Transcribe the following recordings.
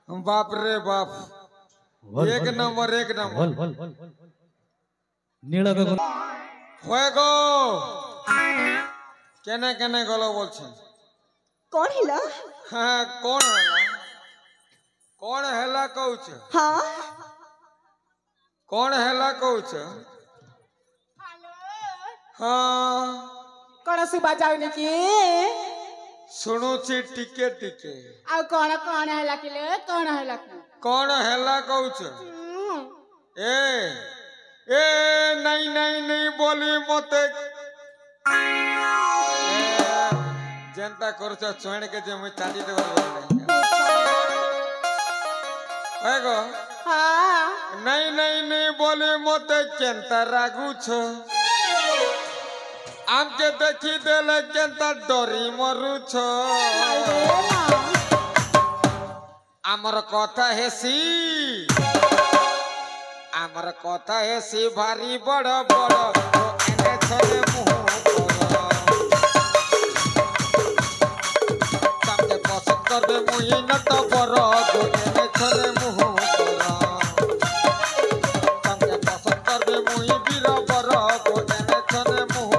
बाप रे बाप एक नंबर नीला गगन होए गो केने केने गलो बोलछे कौन हिला? हाँ कौन हेला कहूछ हाँ कौन हेला कहूछ हाँ कौन सुबह जाओ की सुनुची टिके टिके आ कौन कौन हैला किले कौन हैला की कौन हेला कहूछ ए ए नहीं नहीं नहीं बोली मते जनता करछ छोड़ के जे मैं चाटी देवर बोले गो हाँ नहीं नहीं नहीं बोली मते केनता रागु छ आमके देखी देले केनता डरी मरु छ आमर कथा हेसी आमर कथा हेसी भारी बड़ बड़ एने छले मुंह तमके पसंद करबे मुई न तो बर एने छले मुंह तमके पसंद करबे मुई बीर बर एने छले मुंह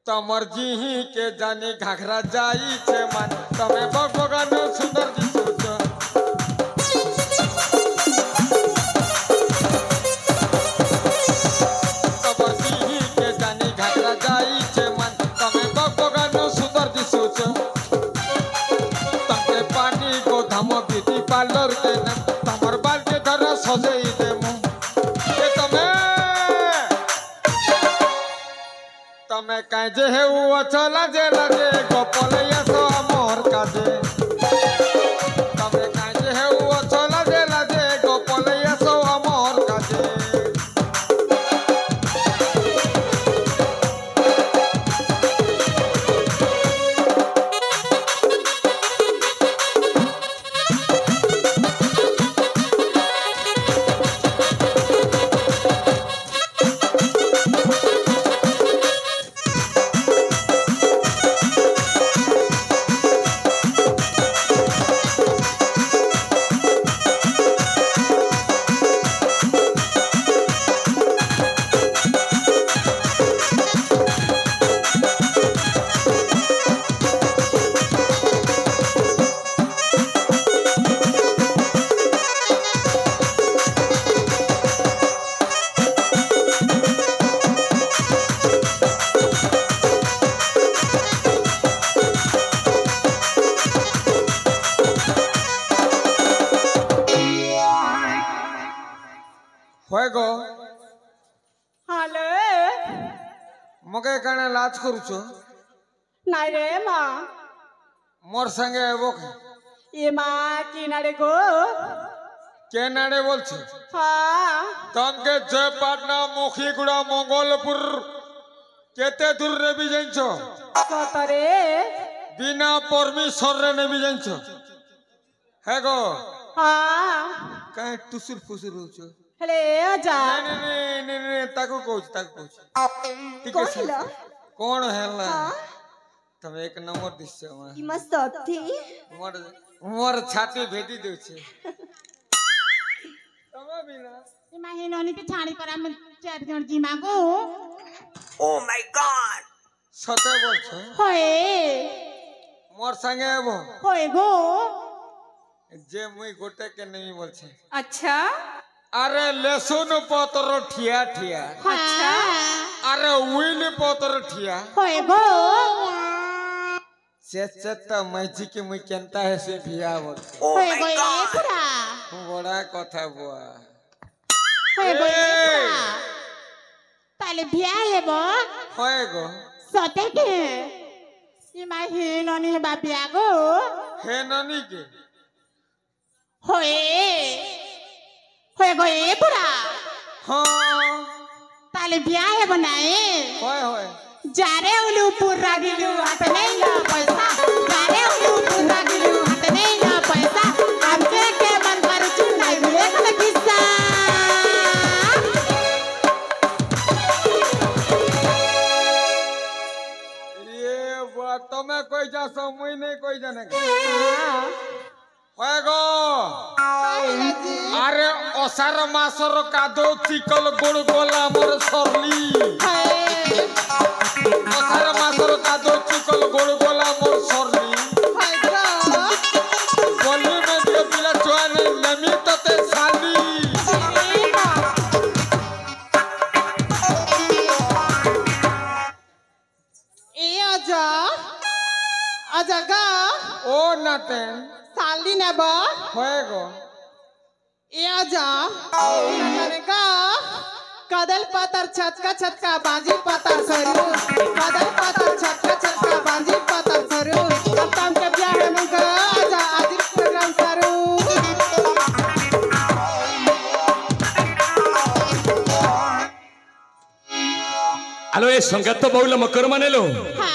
तमर जी के जानी घाघरा जाई छे मन तमे बगबगान सुंदर दिसु छ तमर जी के जानी घाघरा जाई छे मन तमे बगबगान सुंदर दिसु छ तमे पानी को धाम ब्यूटी पार्लर के न तमर बाल के धर सजेई दे मु के तमे काजे हे वो चला जे लगे गोपलैया तो मोर काजे तमे काजे हे वो चला जे लगे गोपलैया तो मोर काजे होएगो हाले मगे काने लाज करूछो नाइ रे माँ मोर संगे एबो ये माँ की नारे गो के नाडे बोलछे हाँ तमके जय पाटना मुखीगुड़ा मंगलपुर केते दूर रे भी जाइछो कतरे बिना परमिशन रे ने भी जाइछो हेगो हाँ काहे टुसुर फुसुर होछो हेले जा नहीं ताको कहूछ कौन हिला? कौन हेला हाँ तम एक नंबर दिसछो की मस्त थी मोर छाती भेटी देउछे तमा बिना माही नोनी के छाड़ी करा में चार जन जी मागो ओ माय गॉड सते बोलछो होए मोर संगे एबो होए गो जे मुई गोटे के नहीं बोल छे। अच्छा अरे लहसुन पतर ठिया ठिया अच्छा अरे उइल पतर ठिया होए गो चेचत मैजी के मुई केनता है से भिया बोल होए गो ए पुरा बड़ा कथा बुआ होए गो ए पुरा ताले बिया हेबो होए गो सते के इमा हे ननी बा बिया गो हे ननी के होए होए गो ए पुरा हाँ ताले बिया हेबो नाए होए होए जारे उलू पूरा गिलू हाथ नहीं ला पैसा जारे उलू पूरा गिलू हाथ नहीं ला पैसा हमके के मन कर चुनाई मिले कल किस्सा ये बात तो मैं कोई जा सो मुई नहीं कोई जाने होए गो अरे असार मासर कादो चिकल गुड़ गोला मोर सरली असार मासर कादो चिकल गुड़ गोला मोर सरली गली में दियो पिला चुआ नहीं नमी तते साली ए आजा आजा गा ओ नातेन साली ना बा होए गो ए आजा अरे गा कदल पातर छटका छटका बांजी पातर सरू कदल पातर छटका छटका बांजी पातर सरू अब तम के ब्याह है मुका आजा आज प्रोग्राम सरू आलो ए संगात बहुल मकर मानेलो हाँ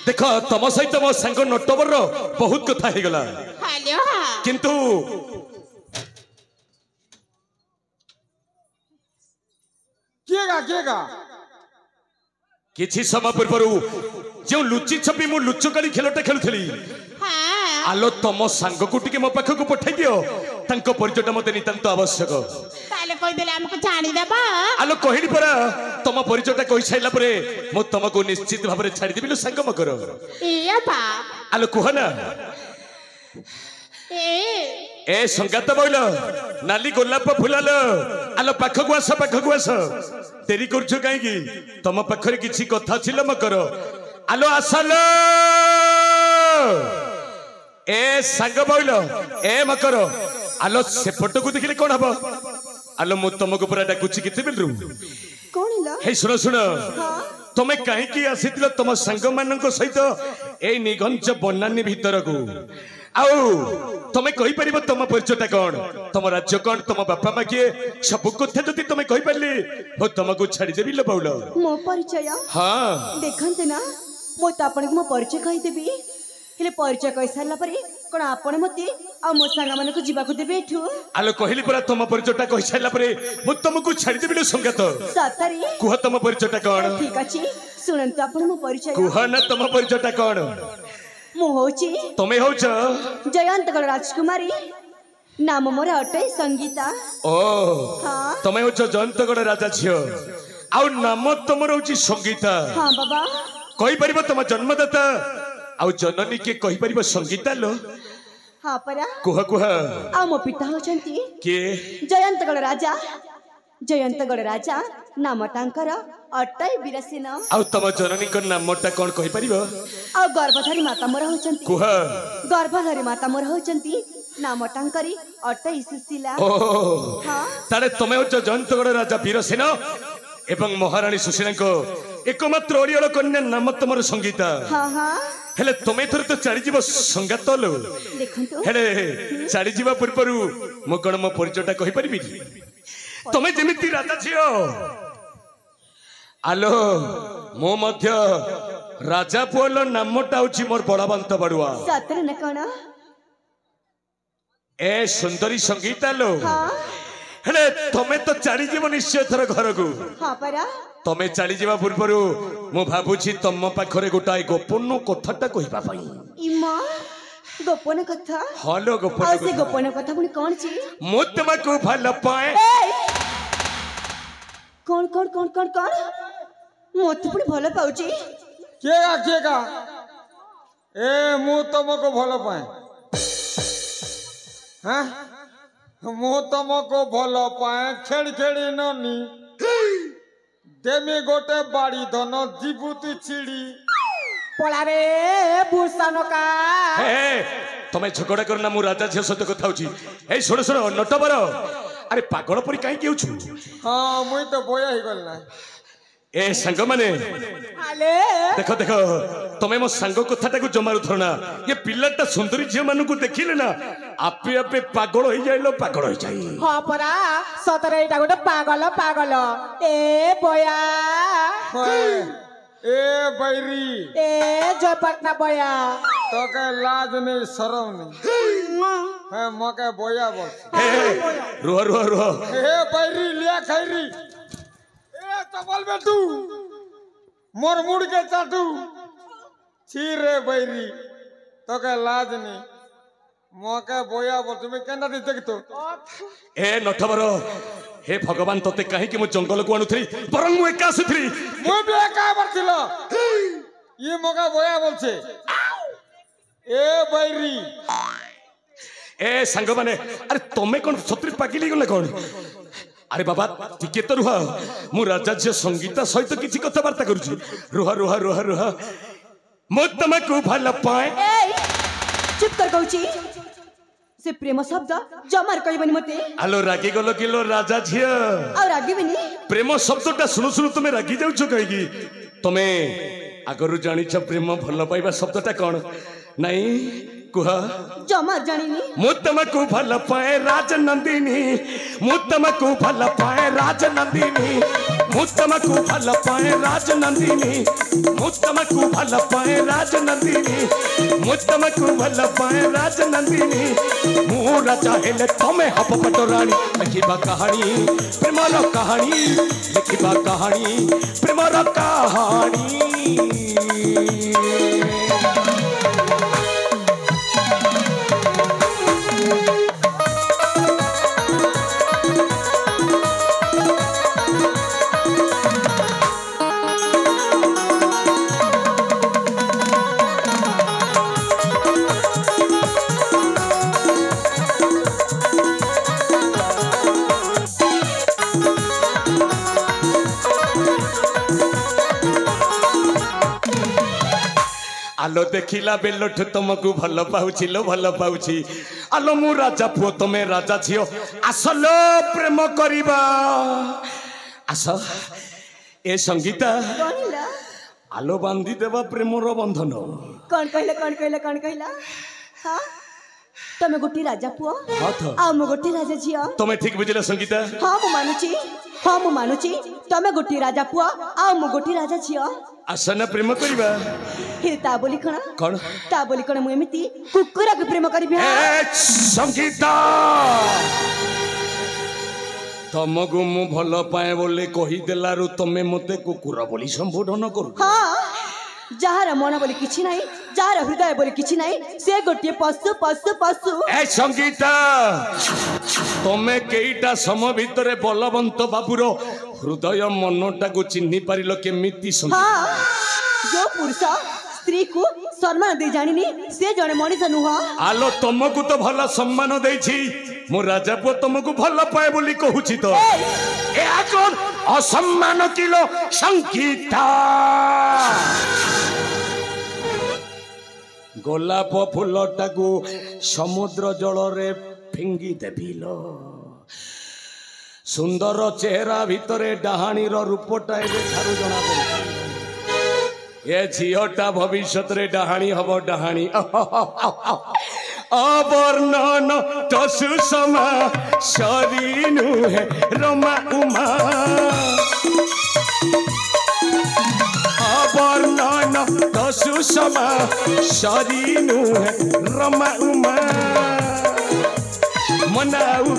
देख तम सहित मो सांग नटवर बहुत कथा हो गला हेलो हाँ किंतु किएगा किछि समय पूर्व जो लुचि छपी मु लुचकाली खेलटा खेलुथली हाँ आलो तम सांग को टिके मो पाखक पठाई दियो तांको परिचयटा मते नितांत आवश्यक ताले कोई देले हमको जानी देबा आलो कहली परा तम परिचयटा कहि साइला परे मो तमको निश्चित भाबरे छाडी देबिलो सांग मकर ए बा आलो कहना ए संगात बोइलो नाली गोलाप फुलालो आलो पाखक आस तेरी करछु काई की तम पाखरे किछि कथा छिलो मकर आलो आसालो ए सांग बोइलो ए मकर आलो सेपट को देखिले कोन हबो आलो मु तमको पूरा डाकुछि केते बेलरु कौन ला हे सुनो सुनो तमे काहे की आसीतिलो तम संग मानक सहित ए निगंज बनानी भीतर को आउ तमे कहि परिबो तम परिचयटा कोन तम राज्य कोन तम बापा मा के सब कथा जति तमे कहि परली हो तमको छाडी देबी लो बाउलो मो परिचय हां देखंते ना मो त आपन मो परिचय कहि देबी हेले परिचय कहि सारला परे कोन आपन मते आ मो संगा माने को जीवा को देबे एठू आलो कहली परा तम परिचयटा कहि सारला परे मु तमको छाडी देबी लो संगत सतरी कुह तम परिचयटा कोन ठीक अछि सुनंत आपन मो परिचय कुह न तम परिचयटा कोन मो होची तमे होछ जयंतगढ़ राजकुमारी नाम मोर अटै संगीता ओ हाँ तमे होछ जयंतगढ़ राजा छियो आउ नाम तमर होची संगीता हाँ बाबा कहि परिबो तम जन्मदाता आउ जननी के कहि परिबो संगीता लो हाँ परा कुह कुह आ मो पिता होचंती के जयंतगढ़ राजा नाम तांकर अटै बिरसेन आउ तम जननी को नामटा कोन कहि परिबो आ गर्भधारी माता मोर होचंती कुह गर्भधारी माता मोर होचंती नाम तांकरी अटै सुशीला ओ हाँ तारे तमे होछ जयंतगढ़ राजा वीरसेन एवं महारानी सुशीला को एकमात्र ओरियल कन्या नाम तमर संगीता हाँ हाँ हेले तमे थर तो चढ़ी जीव संगात लो देखंतु हेले चढ़ी जीवा पूर्वरु मो कोन मो परिचयटा कहि परिबि तमे जेमिति राजा छियो आलो मो मध्य राजा पुअल नामटा होची मोर बड़ाबंत बड़ुआ सतरे न कोन ए सुंदरी संगीता लो हाँ हेले तमे तो चढ़ी जीव निश्चय थर घर को हाँ परा तमे चढ़ी जीवा पूर्वरु मो भाबुची तम पाखरे गोटाय गोपन कथाटा कहिबा पई इमा गोपन कथा हलो गोपन आ से गोपन कथा पुनी कोन छी मो तमको भल पाए कौन कौन कौन कौन कौन मोते पुनी भल पाउची किएगा ए मु तुमको भल पाए हाँ मु तुमको भल पाए खेड़ी खेड़ी ननी देमी गोटे बाड़ी धन जीबुती छिड़ी पड़ा रे भूषणका तमें झगड़ा करना मु राजा झील सहित कथा होची ए सुन सुन नटबर अरे पागल परी कहीं केउछु हाँ मुई तो बोया ही गल ना ए संग माने आले देखो देखो तमें मो संग कथाटा को जमारू थरना ये पिल्लाटा सुंदरी झियो मानु को देखिले ना आपे आपे पागल हो जाइलो पागल हो जाई हाँ परा सतरे एटा गोटे पागल पागल ए बया ए बैरी ए जयपटना बया तो के लाज नहीं शरम नहीं है मके बोया बोल रुह रुह रुह ए बैरी लिया खैरी ए चपल बेटू मोर मुड़ के चाटू छी रे बैरी तो के लाज नहीं मके बोया बोल तुम्हें केना दी देख तो ए नटबर हे भगवान तोते कहीं कि मु जंगल को आणुथरी बरं मु एका आसीथरी मु भी एका बरथिलो ये मके बोया बोलछे ए बैरी ए संग माने अरे तमे कोन सत्री पागिली गले कोन अरे बाबा टिके तो रुह मु राजा जे संगीता सहित किछि कथा वार्ता करूची रुह रुह रुह रुह मु तमको भल पाए ए चुप कर कहूची से प्रेम शब्द जमार कहबनी मते आलो रागी गलो किलो राजा झियो और रागिबनी प्रेम शब्दटा सुनु सुनु तुमे रागी जाउछ कहिगी तमे आगरु जानिछ प्रेम भल पाइबा शब्दटा कोन नहीं कुह जमार जानिनी मु तमको भल पाए राजनंदिनी मु तमको भल पाए राजनंदिनी मु तमको भल पाए राजनंदिनी मु तमको भल पाए राजनंदिनी मु तमको भल पाए राजनंदिनी मु राजा हेले तमे हप पटरानी लिखिबा कहानी प्रेमर कहानी लिखिबा कहानी प्रेमर कहानी आलो देखिला बेलठ तुमको भल पाउछि लो भल पाउछि आलो मु राजा पुओ तमे राजा छियो आसलो प्रेम करिबा आस ए संगीता कहिला आलो बांधी देवा प्रेमर बंधन कौन कहला हां तमे गोटी राजा पुओ हाँ तो आ मु गोटी राजा झियो तमे ठीक बुझिला संगीता हां मु मानुची तमे गोटी राजा पुओ आ मु गोटी राजा झियो आसना प्रेम करिबा हे ता बोली कण कौन ता बोली कण मु एमिति कुकुरा के प्रेम करबी ए संगीता तमको मु भल पाए बोले कही देलारु तमे मते कुकुर बोली संबोधन करू हाँ जार मन बोली किछि नाही जार हृदय बोली किछि नाही से गोटी पशु पशु पशु ए संगीता तमे केईटा समय भितरे बलवंत बाबूर हृदय मनटा को चिन्हि पारिलो केमिति संगीता हाँ जो पुरुष स्त्री को सम्मान दे जानिनी से जने मनीष नुह आलो तुमको तो भल सम्मान देछि मो राजा पो तुमको भल पाए बोली कहूछि तो ए आकोन असम्मान किलो संगीता गोलाप फूलटा को समुद्र जल रे फिंगी देबिलो सुंदर चेहरा भितरे डाहाणी रूपटा एबे ठारू जना पड़े ये झीटा भविष्य रे डाहाणी हब डाहाणी अवर्णन टसु समा शरीनु है रमा उमा अवर्णन टसु समा शरीनु है रमा उमा मनाउ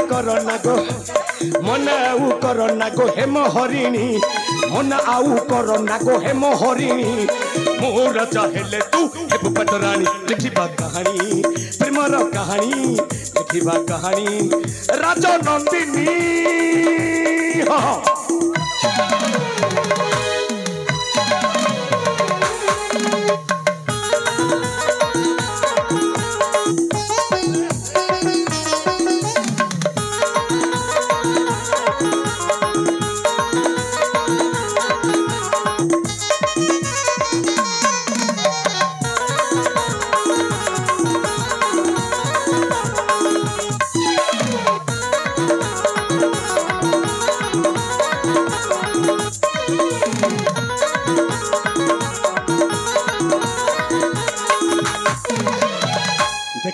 करना गो हेम हरिणी मन आउ करना गो हेम हरिणी मोर चाहेले तू हेबु पटरानी लिखिबा कहानी प्रेमर कहानी लिखिबा कहानी राजनंदिनी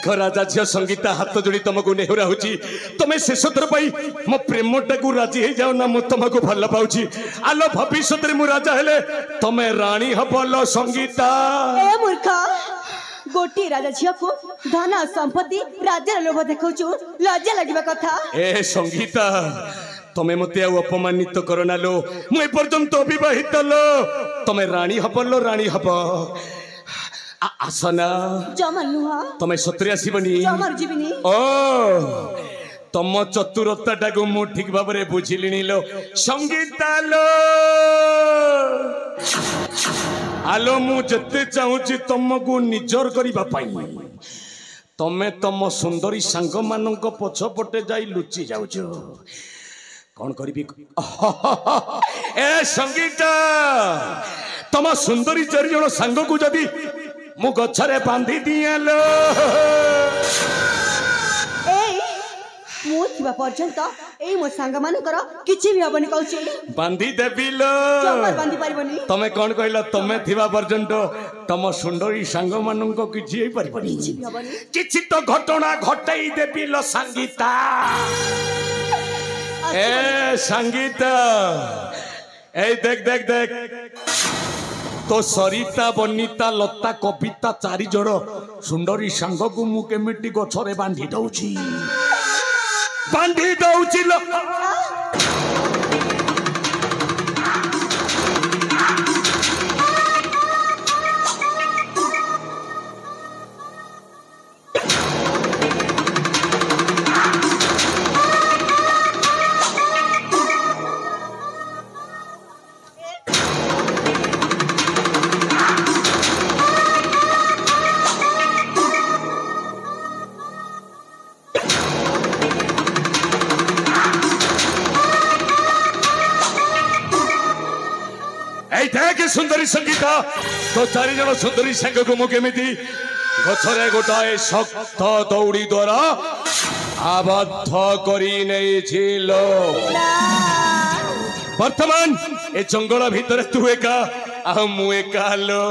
देख राजा झियो संगीता हाथ जोड़ी तुमको नेहुरा होची तमे शेष थर पाई मो प्रेमटा को राजी हे जाओ ना मो तुमको भल पाउची आलो भविष्यत रे मु राजा हेले तमे रानी हबलो संगीता। ए मूर्ख गोटी राजा झियो को धन संपत्ति राज्य लोभ देखौछु लज्जा लगबा कथा। ए संगीता तमे मते अपमानित करना लो मु पर्यंत अविवाहित लो तमे रानी हबलो रानी हब आसना जमन नुहा तमे सतरे आसीबनी जमर जीवनी ओ तम चतुरता टाको मु ठीक भाबरे बुझिलिनी लो संगीता लो आलो मु जते चाहूची तुमको निजर करिबा पाई तमे तम सुंदरी सांग मानक पछपटे जाई लुचि जाउछो कौन करी ए संगीता तम सुंदरी चारिजण सांग को जदि मु गछरे बांधी दिएलो मु थिबा पर्यंत एई मो सांग मानकर किछि भी हबनी कहूची बांधी देबिलो जमर बांधी परिबनी तमे कोन कहलो तमे थिबा पर्यंत तम सुंदरी सांग मानक किछि हे परिबनी किछि भी हबनी किछि तो घटना घटाई देबिलो संगीता। ए संगीता ए देख देख देख तो सरिता बनिता लता कविता चारि जण सुंदरी सांग को मु केमिटी गछरे बांधी दउची लो सुंदरी संगीता तो चारि जण सुंदरी सांग को मु केमिति गछरे गोटाए शक्त दौड़ी द्वारा आबद्ध करी नै छिलो वर्तमान ए जंगल भीतर तू एका आ मु एका लो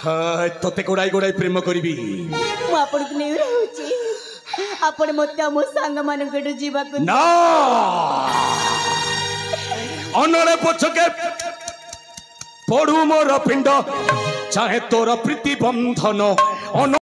हाय तते गोड़ाई गोड़ाई प्रेम करबी मु आपन को नेउ रहूची आपन मते मो सांग मानकर जीवा को ना अनरे पछके पड़ू मोर पिंड चाहे तोर प्रीति बंधन।